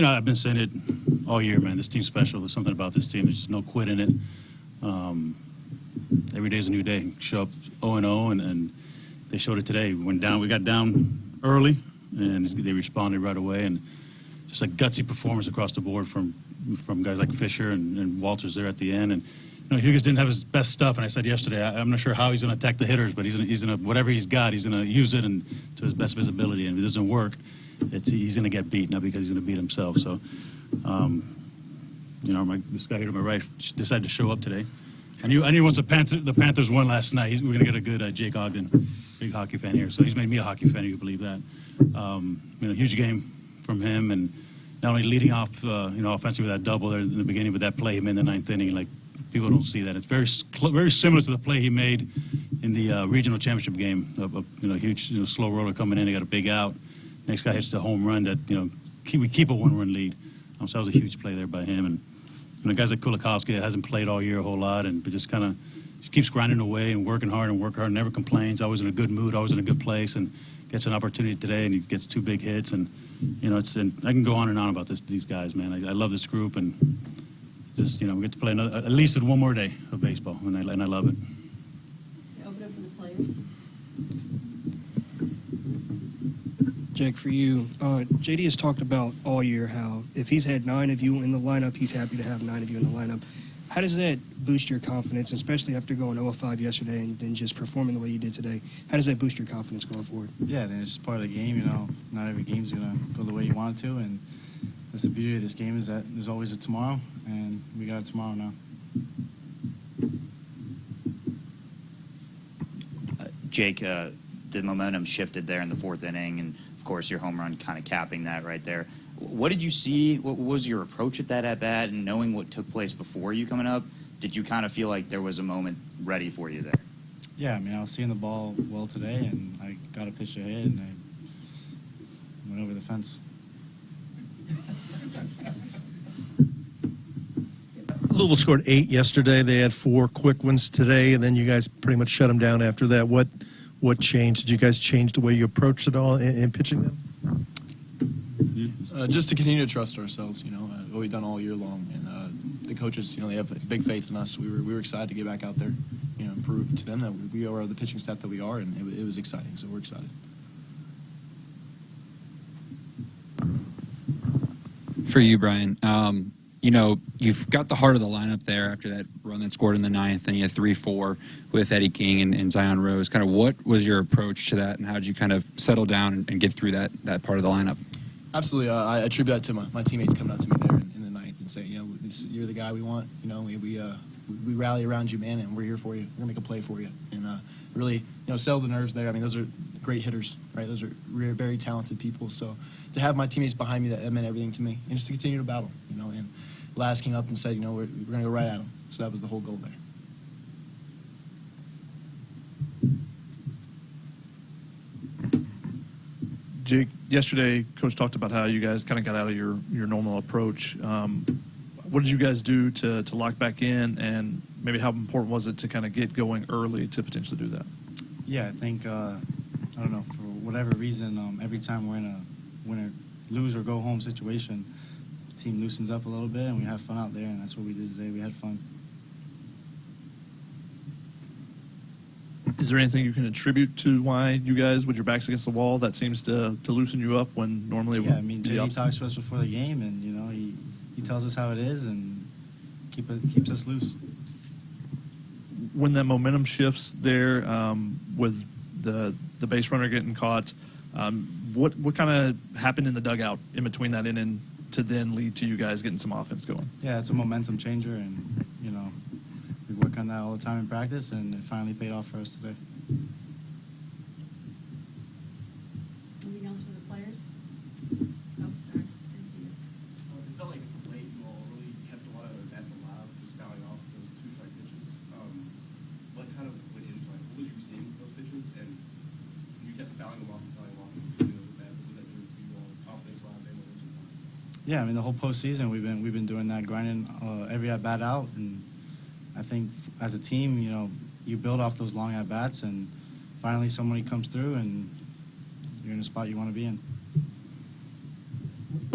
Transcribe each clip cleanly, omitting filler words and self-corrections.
I've been saying it all year, man. This team's special. There's something about this team. There's just no quit in it. Every day's a new day. Show up 0-0, and they showed it today. We got down early, and they responded right away. And just a gutsy performance across the board from guys like Fisher and Walters there at the end. And Hughes didn't have his best stuff, and I said yesterday, I'm not sure how he's going to attack the hitters, but he's going to whatever he's got, he's going to use it and to his best visibility. And if it doesn't work, he's going to get beat, not because he's going to beat himself. So, this guy here to my right decided to show up today. I knew once the Panthers won last night, we're going to get a good Jake Ogden, big hockey fan here. So he's made me a hockey fan. You can believe that. Huge game from him, and not only leading off, offensively with that double there in the beginning, but that play he made in the ninth inning, like people don't see that. It's very similar to the play he made in the regional championship game. Huge, slow roller coming in. They got a big out. Next guy hits the home run that we keep a one-run lead. So that was a huge play there by him. And guys like Kulikowski hasn't played all year a whole lot, but just kind of keeps grinding away and working hard, never complains, always in a good mood, always in a good place, and gets an opportunity today, and he gets 2 big hits. And and I can go on and on about these guys, man. I love this group, and just we get to play at least one more day of baseball, and I love it. Open up for the players. Jake, for you, JD has talked about all year how if he's had 9 of you in the lineup, he's happy to have 9 of you in the lineup. How does that boost your confidence, especially after going 0-5 yesterday and then just performing the way you did today? How does that boost your confidence going forward? Yeah, it's just part of the game. Not every game's going to go the way you want it to, and that's the beauty of this game is that there's always a tomorrow, and we got a tomorrow now. Jake, the momentum shifted there in the 4th inning, and of course your home run kind of capping that right there. What did you see? What was your approach at that at-bat? And knowing what took place before you coming up, did you kind of feel like there was a moment ready for you there? Yeah, I was seeing the ball well today, and I got a pitch ahead, and I went over the fence. Louisville scored 8 yesterday. They had 4 quick ones today, and then you guys pretty much shut them down after that. What changed? Did you guys change the way you approached it all in pitching them? Just to continue to trust ourselves, what we've done all year long, and the coaches, they have big faith in us. We were excited to get back out there, and prove to them that we are the pitching staff that we are, and it was exciting. So we're excited. For you, Brian, you've got the heart of the lineup there after that run that scored in the 9th, and you had 3-4 with Eddie King and Zion Rose. Kind of what was your approach to that, and how did you kind of settle down and get through that part of the lineup? Absolutely. I attribute that to my teammates coming out to me there in the 9th and saying, you're the guy we want. We rally around you, man, and we're here for you. We're going to make a play for you. And really, settle the nerves there. Those are great hitters, right? Those are very talented people. So to have my teammates behind me, that meant everything to me. And just to continue to battle, and Laz came up and said, we're going to go right at them. So that was the whole goal there. Jake, yesterday, Coach talked about how you guys kind of got out of your normal approach. What did you guys do to lock back in, and maybe how important was it to kind of get going early to potentially do that? Yeah, I think, I don't know, for whatever reason, every time we're in a win or lose or go home situation, the team loosens up a little bit, and we have fun out there, and that's what we did today. We had fun. Is there anything you can attribute to why you guys, with your backs against the wall, that seems to loosen you up when normally yeah, JD talks to us before the game, and he tells us how it is and keeps us loose. When that momentum shifts there, with the base runner getting caught, what kind of happened in the dugout in between that inning to then lead to you guys getting some offense going? Yeah, it's a momentum changer, and we work on that all the time in practice, and it finally paid off for us today. Anything else for the players? Oh, sorry. Didn't see you. It felt like at the plate you all really kept a lot of their bats alive, just fouling off those 2-strike pitches. What kind of went into what was you seeing those pitches? And you kept fouling them off and continuing with that. Was that you all confidence-wise and religion-wise? Yeah, the whole postseason we've been doing that, grinding every at bat out, and I think as a team, you build off those long at bats, and finally somebody comes through, and you're in a spot you want to be in.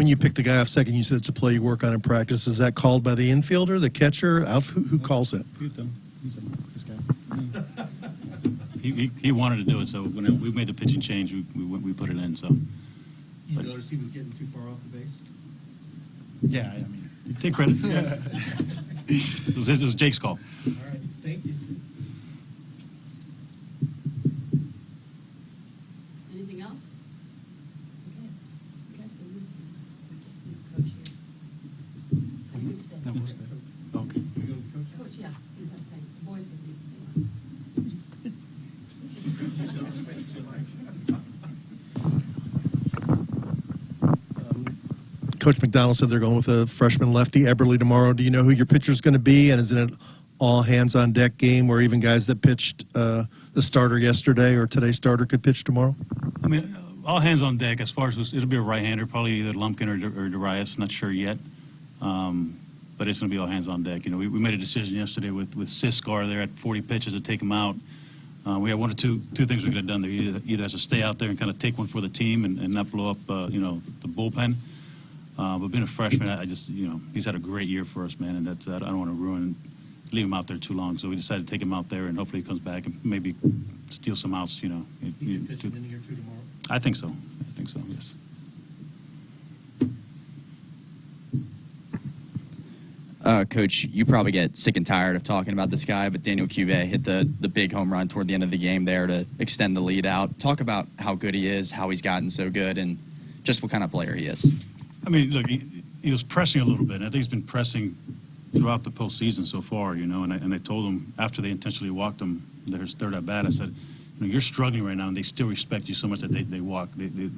when you pick the guy off second, you said it's a play you work on in practice. Is that called by the infielder, the catcher? Who calls it? This guy. He wanted to do it, so when we made the pitching change, we put it in. So You noticed he was getting too far off the base? Yeah, I mean, you take credit. It was Jake's call. All right, thank you. Anything else? Okay. You guys can leave. We just need the coach here. You can stay. no, we'll stay. Okay. Coach, yeah, he's I'm saying, the boys can leave if they want. Coach McDonald said they're going with a freshman lefty, Eberly, tomorrow. Do you know who your pitcher's going to be? And is it an all hands on deck game where even guys that pitched the starter yesterday or today's starter could pitch tomorrow? I mean, all hands on deck. As far as it'll be a right-hander, probably either Lumpkin or Darius. Not sure yet, but it's going to be all hands on deck. You know, we made a decision yesterday with Siskar there at 40 pitches to take him out. We had one or two things we could have done there. Either has to stay out there and kind of take one for the team and not blow up, the bullpen. But being a freshman, I just, he's had a great year for us, man, and that's I don't want to leave him out there too long. So we decided to take him out there, and hopefully he comes back and maybe steal some outs. He can pitch an inning or two tomorrow. I think so. Yes. Coach, you probably get sick and tired of talking about this guy, but Daniel Cuvée hit the big home run toward the end of the game there to extend the lead out. Talk about how good he is, how he's gotten so good, and just what kind of player he is. I mean, look, he was pressing a little bit. And I think he's been pressing throughout the postseason so far, and I told him after they intentionally walked him, his third at bat, I said, you're struggling right now, and they still respect you so much that they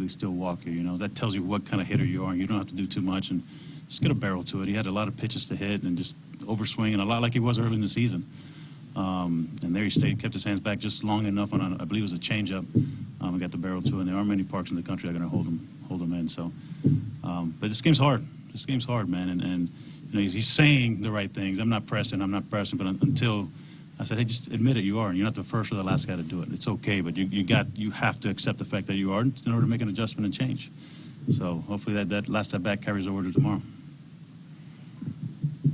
still walk you. That tells you what kind of hitter you are, and you don't have to do too much, and just get a barrel to it. He had a lot of pitches to hit and just overswinging, a lot like he was early in the season. And there he stayed, kept his hands back just long enough on, I believe it was a changeup. And got the barrel to it, and there aren't many parks in the country that are going to hold him in. So, but this game's hard. This game's hard, man, and he's saying the right things. I'm not pressing, but until I said, hey, just admit it, you are, and you're not the first or the last guy to do it. It's okay, but you have to accept the fact that you are in order to make an adjustment and change. So hopefully that last at bat carries over to tomorrow.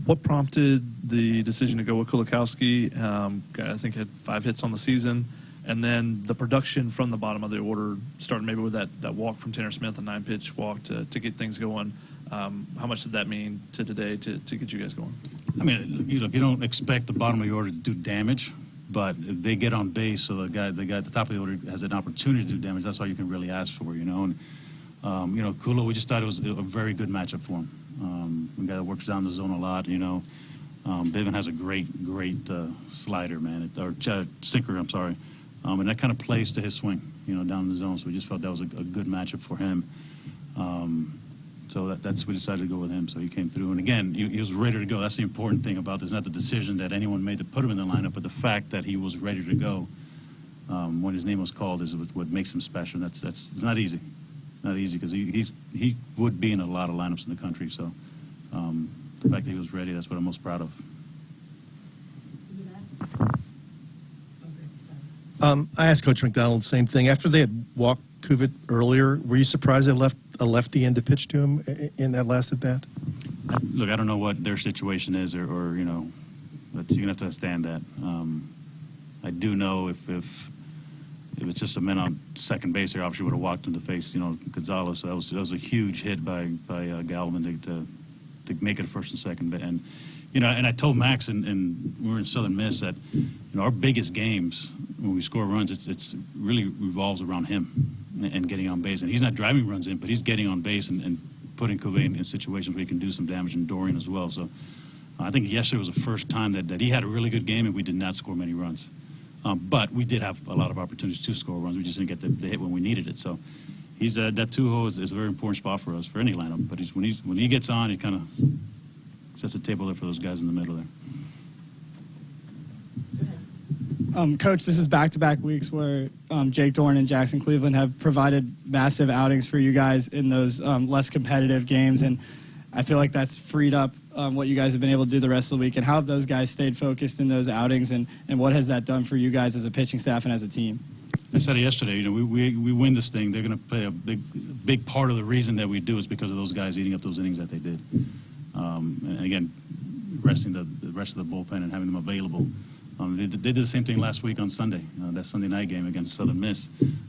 What prompted the decision to go with Kulikowski? I think had 5 hits on the season. And then the production from the bottom of the order started maybe with that walk from Tanner Smith, a 9-pitch walk to get things going. How much did that mean to today to get you guys going? I mean, you don't expect the bottom of the order to do damage, but if they get on base, so the guy at the top of the order has an opportunity to do damage, that's all you can really ask for, And, Kulo, we just thought it was a very good matchup for him. A guy that works down the zone a lot, Bivin has a great slider, man, or sinker, I'm sorry. And that kind of plays to his swing, down in the zone. So we just felt that was a good matchup for him. So that's we decided to go with him. So he came through. And again, he was ready to go. That's the important thing about this. Not the decision that anyone made to put him in the lineup, but the fact that he was ready to go when his name was called is what makes him special. It's not easy. Not easy because he would be in a lot of lineups in the country. So the fact that he was ready, that's what I'm most proud of. I asked Coach McDonald the same thing. After they had walked Kuvit earlier, were you surprised they left a lefty in to pitch to him in that last at bat? Look, I don't know what their situation is, or but you're gonna have to understand that. I do know if it's just a man on second base, they obviously would have walked him to face Gonzalez. So that was a huge hit by Galvin to make it a first and second. And and I told Max, and we were in Southern Miss, that our biggest games when we score runs, it's really revolves around him and getting on base. And he's not driving runs in, but he's getting on base and putting Cuvée in situations where he can do some damage, and Dorian as well. So I think yesterday was the first time that he had a really good game, and we did not score many runs. But we did have a lot of opportunities to score runs. We just didn't get the hit when we needed it. So he's that two-hole is a very important spot for us, for any lineup. But when he gets on, he kind of sets a table there for those guys in the middle there. Coach, this is back-to-back weeks where Jake Dorn and Jackson Cleveland have provided massive outings for you guys in those less competitive games, and I feel like that's freed up what you guys have been able to do the rest of the week. And how have those guys stayed focused in those outings, and what has that done for you guys as a pitching staff and as a team? I said it yesterday. You know, we win this thing. They're going to play a big part of the reason that we do is because of those guys eating up those innings that they did. And again, resting the rest of the bullpen and having them available. They did the same thing last week on Sunday, that Sunday night game against Southern Miss.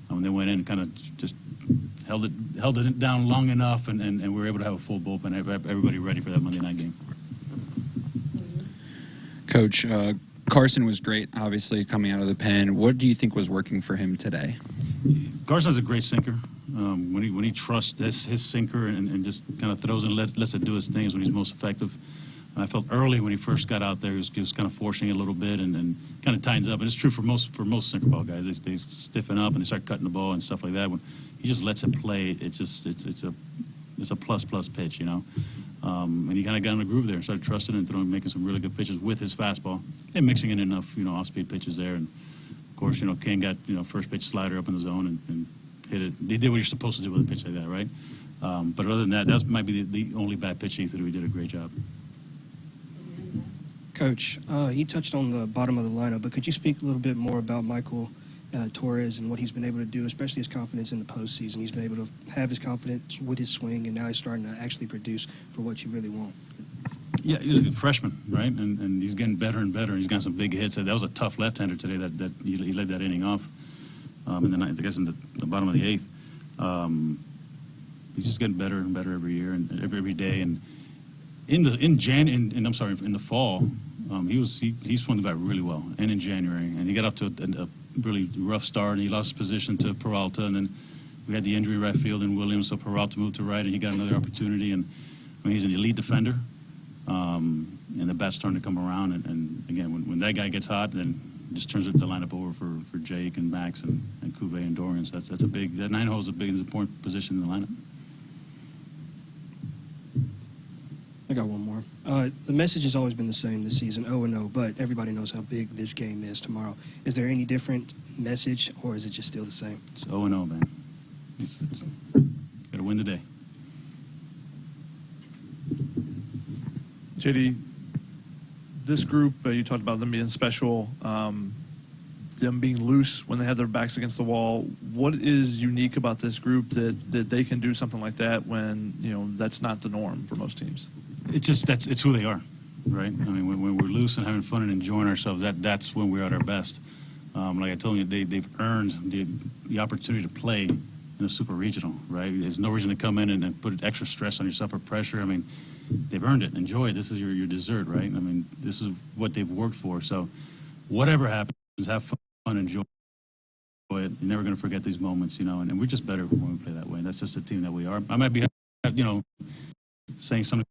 They went in and kind of just held it down long enough, and we were able to have a full bullpen, have everybody ready for that Monday night game. Coach, Carson was great, obviously, coming out of the pen. What do you think was working for him today? Carson's a great sinker. When he trusts his sinker and just kind of throws and lets it do his thing is when he's most effective. I felt early when he first got out there, he was kind of forcing it a little bit and kind of tightens up. And it's true for most sinker ball guys. They stiffen up and they start cutting the ball and stuff like that. When he just lets it play, it's a plus pitch, you know. And he kind of got in the groove there and started trusting and making some really good pitches with his fastball and mixing in enough, you know, off-speed pitches there. And of course, you know, King got, you know, first pitch slider up in the zone and hit it. He did what you're supposed to do with a pitch like that, right? But other than that might be the only bad pitch he threw. He did a great job. Coach, he touched on the bottom of the lineup, but could you speak a little bit more about Michael Torres and what he's been able to do, especially his confidence in the postseason? He's been able to have his confidence with his swing, and now he's starting to actually produce for what you really want. Yeah, he's a freshman, right? And he's getting better and better. He's got some big hits. That was a tough left-hander today that he led that inning off in the ninth, I guess in the bottom of the eighth. He's just getting better and better every year and every day. And in the fall, he swung the bat really well, and in January, and he got up to a really rough start, and he lost his position to Peralta, and then we had the injury right field in Williams, so Peralta moved to right, and he got another opportunity. And I mean, he's an elite defender, and the bat's starting to come around. And again, when that guy gets hot, then it just turns the lineup over for Jake and Max and Cuvée and Dorian. So that's a big. That 9 hole is a big important position in the lineup. I got one more. The message has always been the same this season, 0-0, but everybody knows how big this game is tomorrow. Is there any different message, or is it just still the same? It's 0-0, man. Got to win today. JD, this group, you talked about them being special, them being loose when they had their backs against the wall. What is unique about this group that they can do something like that when, you know, that's not the norm for most teams? It's who they are, right? I mean, when we're loose and having fun and enjoying ourselves, that's when we're at our best. Like I told you, they've earned the opportunity to play in a super regional, right? There's no reason to come in and put extra stress on yourself or pressure. I mean, they've earned it. Enjoy it. This is your dessert, right? I mean, this is what they've worked for. So whatever happens, have fun, enjoy it. You're never going to forget these moments, you know, and we're just better when we play that way. That's just the team that we are. I might be, you know, saying something